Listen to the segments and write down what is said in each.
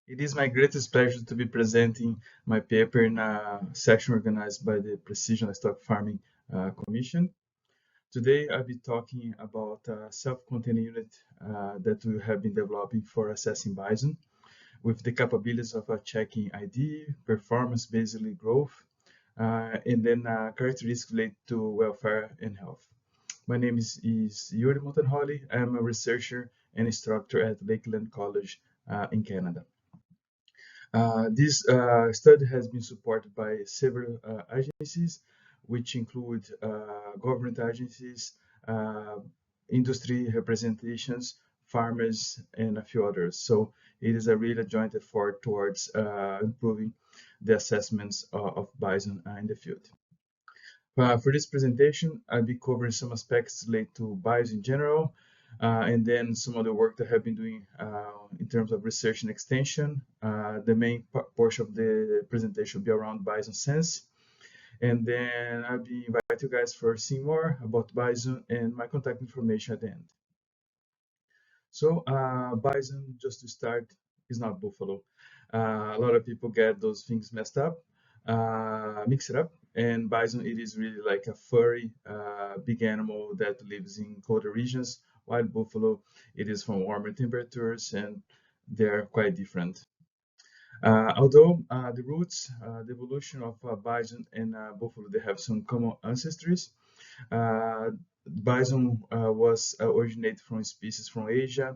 It is my greatest pleasure to be presenting my paper in a section organized by the Precision Livestock Farming Commission. Today, I'll be talking about a self-contained unit that we have been developing for assessing bison with the capabilities of checking ID, performance, basically growth, and then characteristics related to welfare and health. My name is Yuri Montanholi. I'm a researcher and instructor at Lakeland College in Canada. This study has been supported by several agencies, which include government agencies, uh, industry representations, farmers, and a few others. So it is a really joint effort towards improving the assessments of bison in the field. For this presentation, I'll be covering some aspects related to bison in general, and then some of the work that I have been doing in terms of research and extension. The main portion of the presentation will be around BisonSense, and then I'll be inviting you guys for seeing more about Bison and my contact information at the end. So bison, just to start, is not buffalo. A lot of people get those things messed up, mix it up, and bison, it is really like a furry, big animal that lives in colder regions, while buffalo, it is from warmer temperatures, and they're quite different. Although the roots, the evolution of bison and buffalo, they have some common ancestries. Uh, Bison was originated from species from Asia,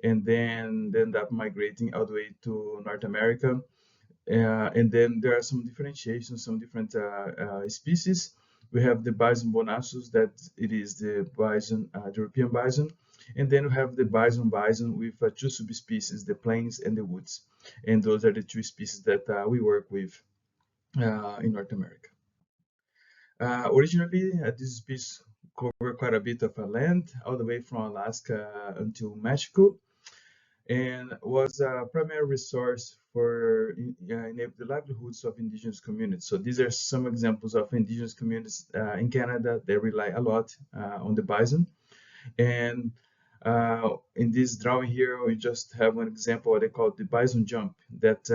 and then they end up migrating all the way to North America. And then there are some differentiations, some different species. We have the Bison bonasus, that it is the bison, the European bison, and then we have the bison with two subspecies, the plains and the woods, and those are the two species that we work with in North America. Originally, this species covered quite a bit of land, all the way from Alaska until Mexico, and was a primary resource for enable the livelihoods of indigenous communities. So these are some examples of indigenous communities in Canada. They rely a lot on the bison. And in this drawing here, we just have one example, what they call the bison jump, that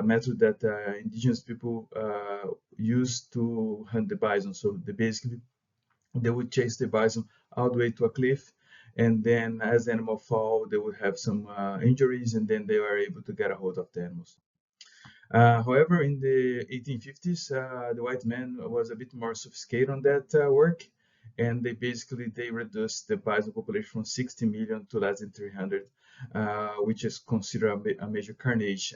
method that indigenous people use to hunt the bison. So they would chase the bison all the way to a cliff, and then as the animal fall, they would have some injuries, and then they were able to get a hold of the animals. However, in the 1850s, the white man was a bit more sophisticated on that work, and they reduced the bison population from 60 million to less than 300, which is considered a major carnage.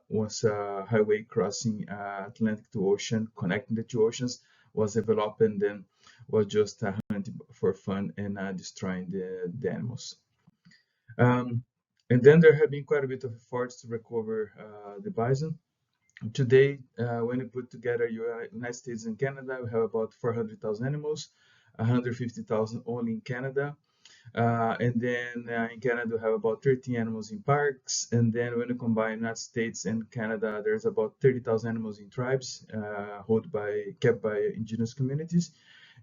Once a highway crossing Atlantic to ocean, connecting the two oceans, was developed, and then was just hunting for fun and destroying the animals. Um, and then there have been quite a bit of efforts to recover the bison. Today, when we put together United States and Canada, we have about 400,000 animals, 150,000 only in Canada. And then in Canada, we have about 13 animals in parks. And then when you combine United States and Canada, there's about 30,000 animals in tribes, kept by indigenous communities.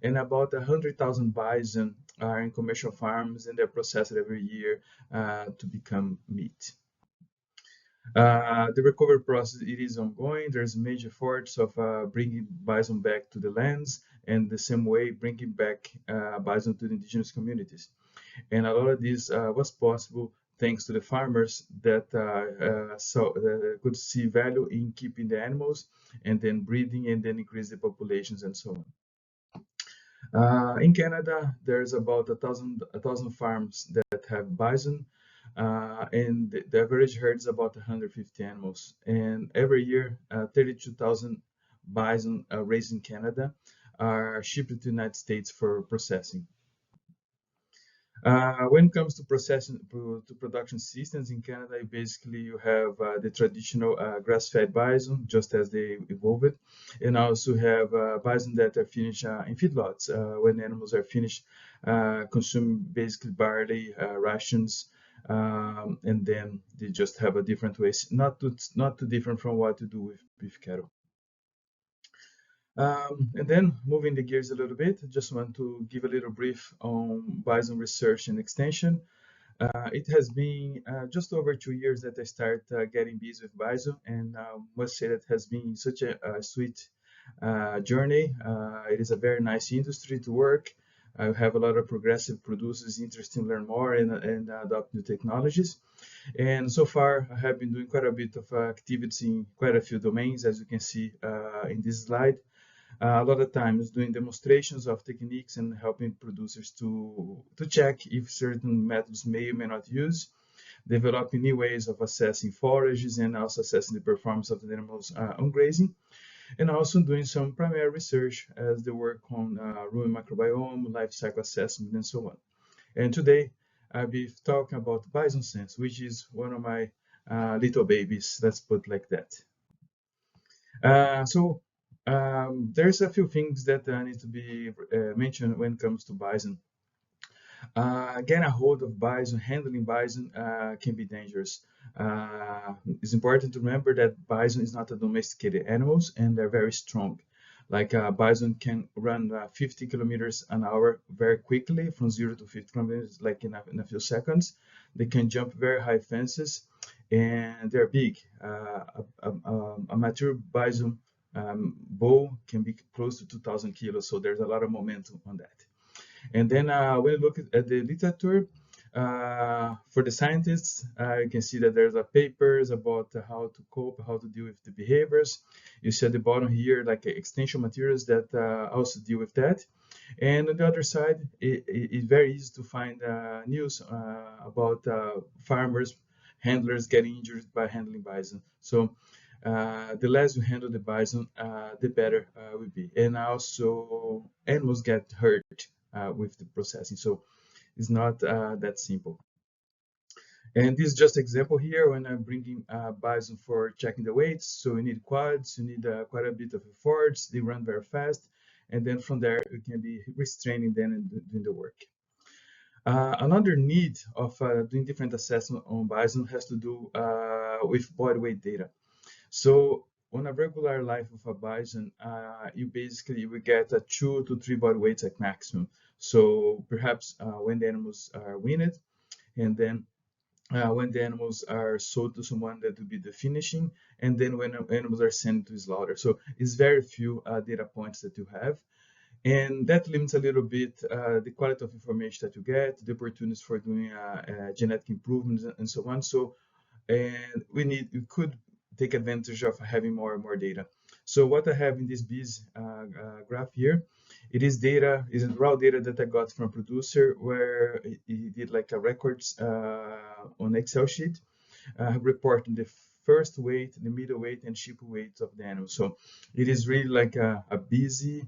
And about 100,000 bison are in commercial farms, and they're processed every year to become meat. The recovery process, it is ongoing. There's major efforts of bringing bison back to the lands, and the same way bringing back bison to the indigenous communities. And a lot of this was possible thanks to the farmers that could see value in keeping the animals and then breeding and then increase the populations and so on. In Canada, there's about a thousand farms that have bison, and the average herd is about 150 animals. And every year, 32,000 bison raised in Canada are shipped to the United States for processing. When it comes to production systems in Canada, basically you have the traditional grass-fed bison, just as they evolved, and also have bison that are finished in feedlots. When animals are finished, consume basically barley rations, and then they just have a different ways, not too different from what you do with beef cattle. And then moving the gears a little bit, just want to give a little brief on bison research and extension. It has been just over 2 years that I started getting busy with Bison, and must say that has been such a sweet journey. It is a very nice industry to work. I have a lot of progressive producers interested in learn more and adopt new technologies. And so far, I have been doing quite a bit of activity in quite a few domains, as you can see in this slide. A lot of times doing demonstrations of techniques and helping producers to check if certain methods may or may not use, developing new ways of assessing forages and also assessing the performance of the animals on grazing, and also doing some primary research as the work on rumen microbiome, life cycle assessment, and so on. And today I'll be talking about BisonSense, which is one of my little babies, let's put like that. There's a few things that need to be mentioned when it comes to bison. Getting a hold of bison, handling bison can be dangerous. It's important to remember that bison is not a domesticated animals and they're very strong. Like bison can run 50 kilometers an hour very quickly, from 0 to 50 kilometers, like in a few seconds. They can jump very high fences, and they're big. A mature bison bull can be close to 2,000 kilos, so there's a lot of momentum on that. And then when you look at the literature, for the scientists, you can see that there's papers about how to cope, how to deal with the behaviors. You see at the bottom here, like extension materials that also deal with that. And on the other side, it's very easy to find news about farmers, handlers getting injured by handling bison. So the less you handle the bison, the better will be. And also, animals get hurt with the processing. So it's not that simple. And this is just example here when I'm bringing bison for checking the weights. So you need quads, you need quite a bit of efforts. They run very fast. And then from there, you can be restraining them and doing the work. Another need of doing different assessment on bison has to do with body weight data. So on a regular life of a bison, you basically will get a 2 to 3 body weights at maximum. So perhaps when the animals are weaned, and then when the animals are sold to someone, that will be the finishing, and then when animals are sent to slaughter. So it's very few data points that you have. And that limits a little bit the quality of information that you get, the opportunities for doing genetic improvements and so on. So, and we could take advantage of having more and more data. So what I have in this BIS graph here, it is data, is raw data that I got from a producer where he did like a records on Excel sheet, reporting the first weight, the middle weight, and ship weight of the animal. So it is really like a busy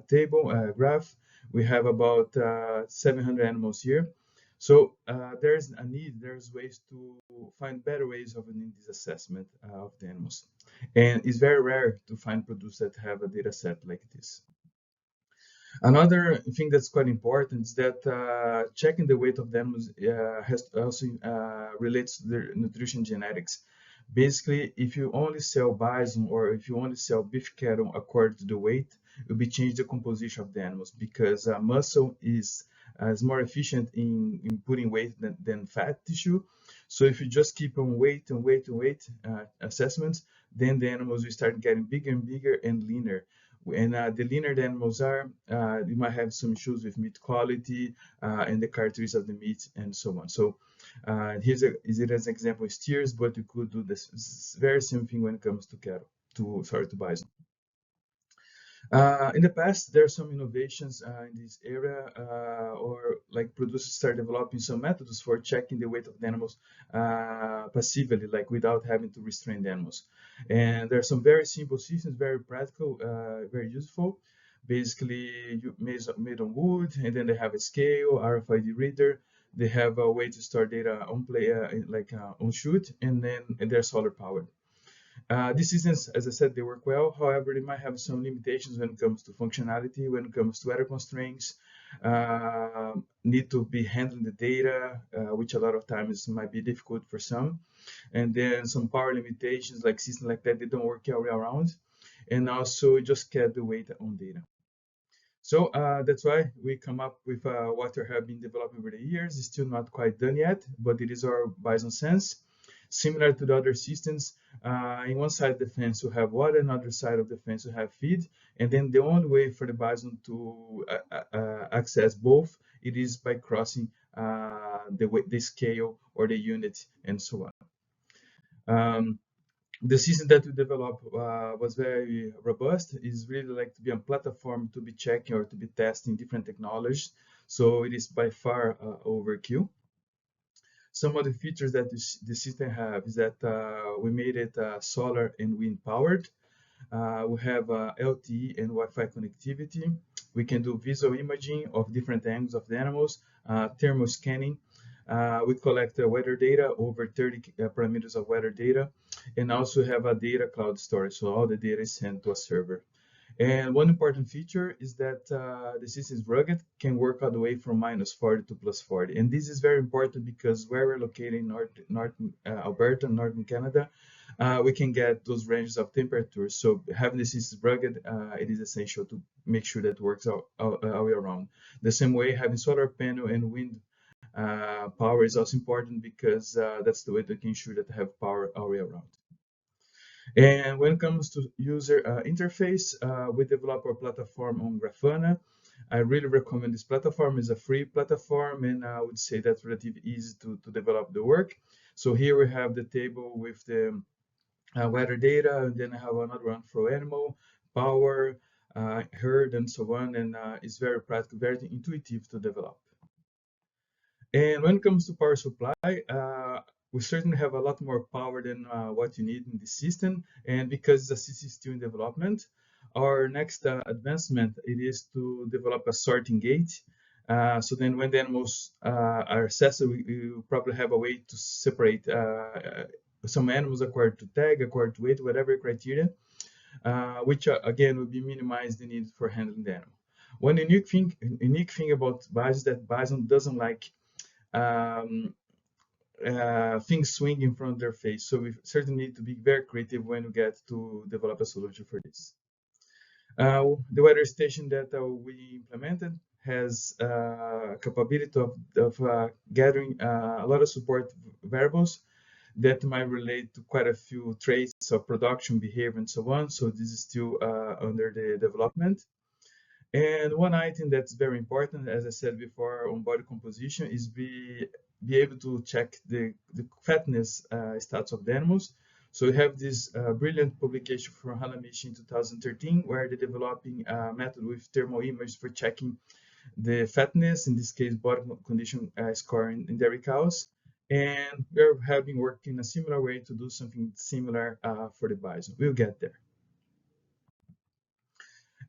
table, graph. We have about 700 animals here. So there's a need, there's ways to find better ways of doing this assessment of the animals. And it's very rare to find producers that have a data set like this. Another thing that's quite important is that checking the weight of the animals has also relates to their nutrition genetics. Basically, if you only sell bison or if you only sell beef cattle according to the weight, you'll be changing the composition of the animals because muscle is more efficient in putting weight than fat tissue. So if you just keep on weight and weight and weight assessments, then the animals will start getting bigger and bigger and leaner. And the leaner the animals are, you might have some issues with meat quality and the characteristics of the meat and so on. So here's is it as an example steers, but you could do this very same thing when it comes to cattle, to bison. In the past, there are some innovations in this area, or like producers start developing some methods for checking the weight of the animals passively, like without having to restrain the animals. And there are some very simple systems, very practical, very useful. Basically, you made on wood, and then they have a scale, RFID reader. They have a way to store data on play, on shoot, and then they're solar powered. These systems, as I said, they work well. However, they might have some limitations when it comes to functionality, when it comes to weather constraints, need to be handling the data, which a lot of times might be difficult for some. And then some power limitations, like systems like that, they don't work all around. And also just get the weight on data. So that's why we come up with what we have been developing over the years. It's still not quite done yet, but it is our BisonSense. Similar to the other systems, in one side of the fence you have water, another side of the fence you have feed, and then the only way for the bison to access both it is by crossing the scale or the unit and so on. The system that we developed was very robust. It's really like to be a platform to be checking or to be testing different technologies. So it is by far overkill. Some of the features that the system have is that we made it solar and wind powered. We have LTE and Wi-Fi connectivity. We can do visual imaging of different angles of the animals, thermal scanning. We collect weather data, over 30 parameters of weather data, and also have a data cloud storage. So all the data is sent to a server. And one important feature is that the system is rugged, can work all the way from -40 to +40. And this is very important because where we're located in North Alberta, Northern Canada, we can get those ranges of temperatures. So having the system rugged, it is essential to make sure that it works all year round. The same way, having solar panel and wind power is also important because that's the way to ensure that they have power all year round. And when it comes to user interface, we develop our platform on Grafana. I really recommend this platform. It's a free platform, and I would say that's relatively easy to develop the work. So here we have the table with the weather data, and then I have another one for animal, power, herd, and so on. And it's very practical, very intuitive to develop. And when it comes to power supply, we certainly have a lot more power than what you need in the system. And because the system is still in development, our next advancement it is to develop a sorting gate. So then when the animals are assessed, we will probably have a way to separate some animals according to tag, according to weight, whatever criteria, which again will be minimize the need for handling the animal. One unique thing about Bison is that Bison doesn't like things swing in front of their face. So we certainly need to be very creative when we get to develop a solution for this. The weather station that we implemented has capability of gathering a lot of support variables that might relate to quite a few traits of production, behavior, and so on. So this is still under the development. And one item that's very important, as I said before, on body composition is be able to check the fatness stats of the animals. So we have this brilliant publication from Halamish in 2013, where they're developing a method with thermal image for checking the fatness, in this case, body condition score in dairy cows. And we have been working in a similar way to do something similar for the bison. We'll get there.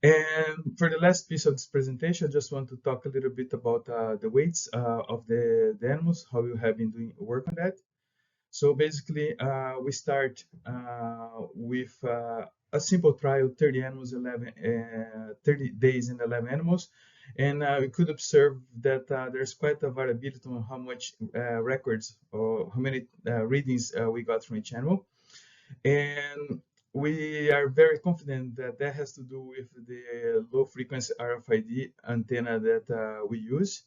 And for the last piece of this presentation, I just want to talk a little bit about the weights of the animals, how we have been doing work on that. So basically, we start with a simple trial, 30 animals, 30 days and 11 animals. And we could observe that there's quite a variability on how much records or how many readings we got from each animal. And we are very confident that that has to do with the low frequency RFID antenna that we use.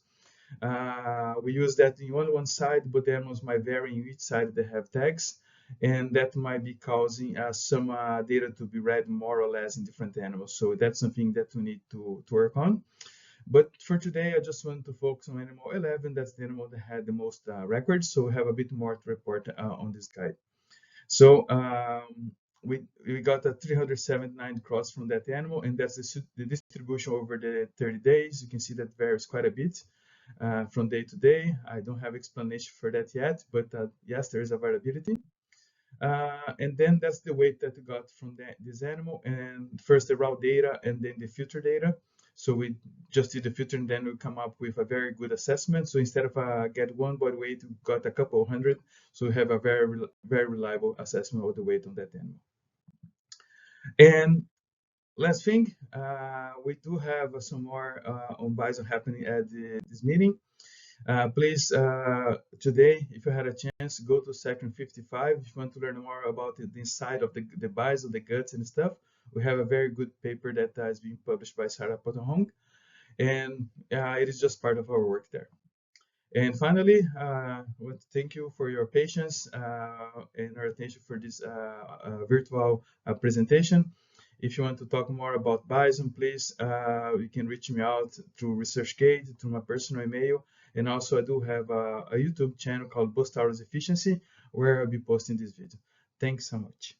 We use that in one side, but the animals might vary in which side they have tags, and that might be causing some data to be read more or less in different animals. So that's something that we need to work on. But for today, I just want to focus on animal 11. That's the animal that had the most records. So we have a bit more to report on this guide. So we got a 379 cross from that animal, and that's the distribution over the 30 days. You can see that varies quite a bit from day to day. I don't have explanation for that yet, but yes, there is a variability. And then that's the weight that we got from this animal, and first the raw data and then the filter data. So we just did the filter and then we come up with a very good assessment. So instead of get one body weight, we got a couple of hundred. So we have a very reliable assessment of the weight on that animal. And last thing, we do have some more on Bison happening at this meeting. Please, today, if you had a chance, go to section 55. If you want to learn more about the inside of the bison, the guts and stuff, we have a very good paper that is being published by Sarah Potterhong. and it is just part of our work there. And finally, I want to thank you for your patience and your attention for this virtual presentation. If you want to talk more about Bison, please, you can reach me out through ResearchGate, through my personal email. And also, I do have a YouTube channel called Boost Hours Efficiency, where I'll be posting this video. Thanks so much.